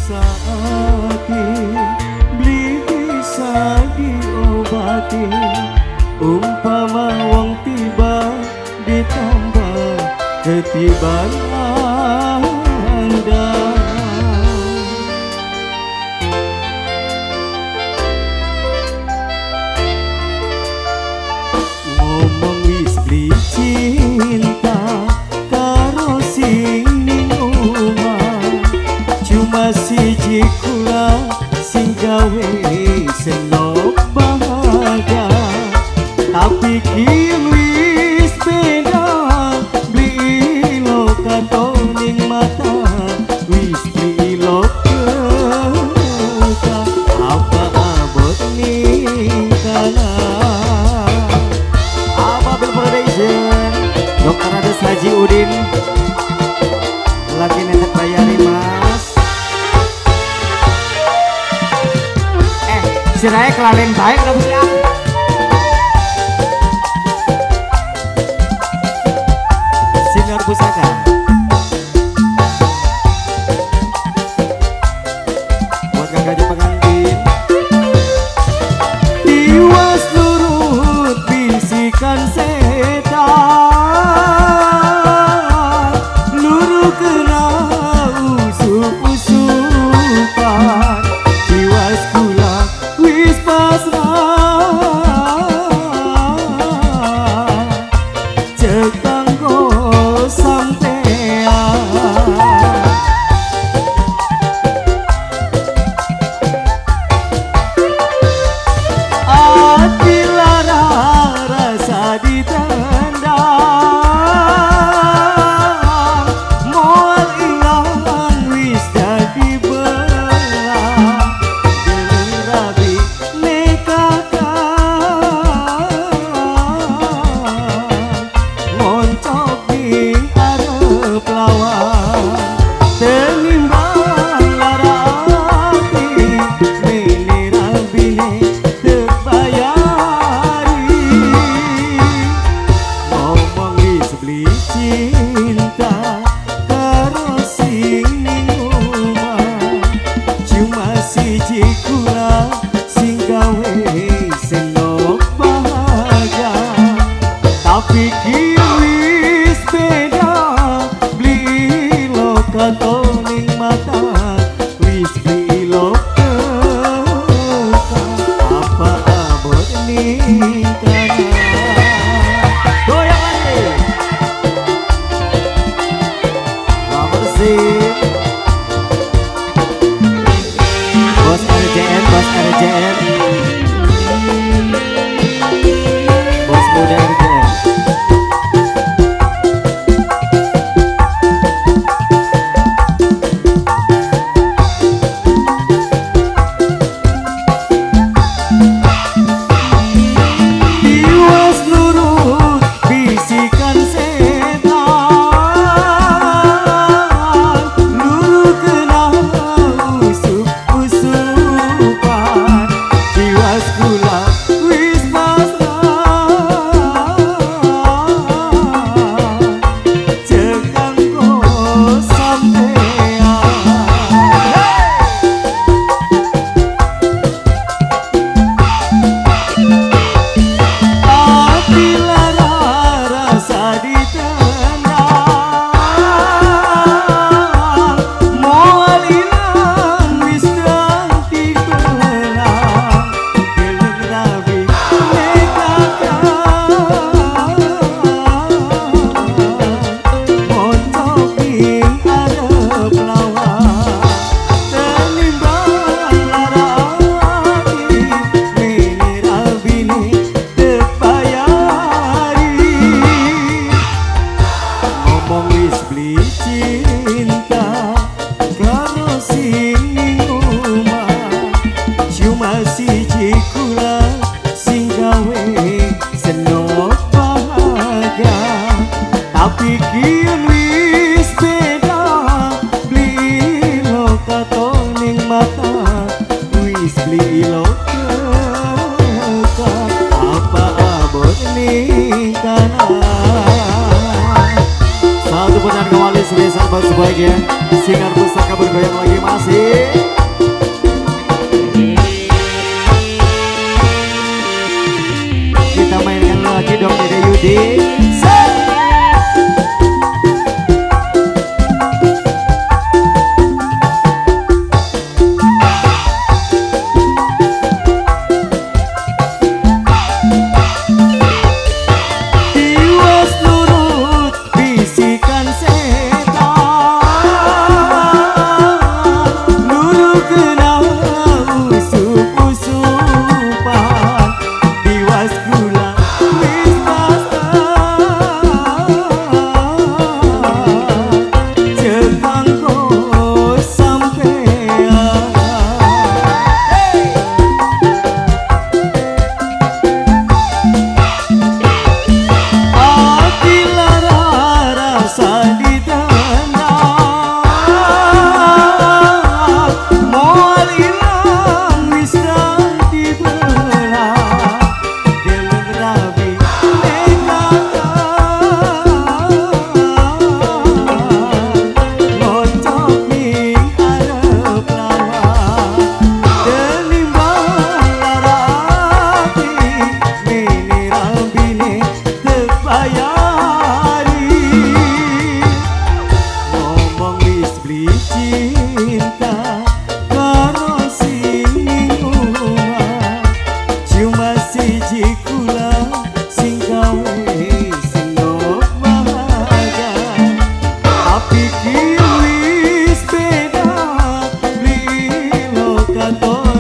saati beli bisa diobati umpama wong tiba ditambah ketiban anda. Ngomong wis beli cinta karo sing ning omah cuma siji kula sing gawe senok bahagia tapi kini wis beda beli lo katon ning mata wis beli lo keta apa abot ning kana Ababil Production Dokter Ades Haji Udin lagi nenek bayari mas siraya kelalen baik udah siap Sinar Pusaka buat Kang Gaji pengantin tiwas nurut bisikan setan luru kena usup-usupan tiwas kula wis pasrah sahabat sebagian, singar pusaka bergoyang lagi masih. Kita mainkan lagi dong Dede Yudi. Cantor